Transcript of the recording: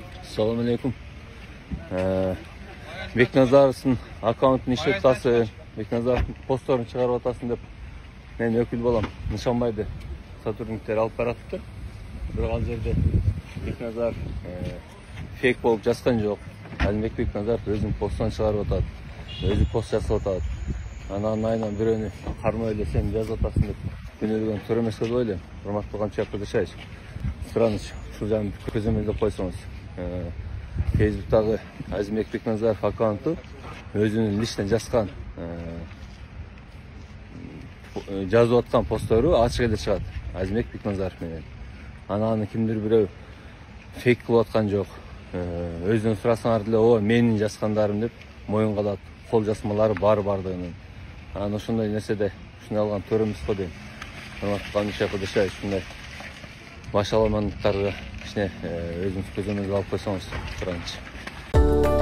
Assalamu alaikum. Beknazarov'un akkauntin işlep tası, Beknazarov'un postlarını çıkarıp atasın dep men ökül bolam. Nişanbaydı. Satürnlükleri alıp barattık. Bir al жерде Beknazarov fake bolup жазган жок. Алимбек Beknazarov өзүнүн постун чыгарып атат. Өзү пост жасап атат. Анан айынан бирөөнү кармай эле сен жазып атасың деп күнөөлөгөн туура эмес деп ойлойм. Урматтуу камчылар, сұраныс ушул жагын көзөмөлдөп койсоңуз. Facebook'tагы Азимбек Beknazarov аккаунту өзүнүн личный жазган жазып аткан посттору ачык эле чыгат. Азимбек Beknazarov менен. Аны кимдир бирөө фейк кылып аткан жок. Өзүнөн сурасаңар деле, о, менин жазгандарым деп моюнга алат. Кол жазмалары бардыгынын. Анан ошондой нерседе ушуну алган туура эмес го дейм. Ушундай баш аламандыктарга кичине өзүңүз көзөмөлгө алып койсоңуз суранчы.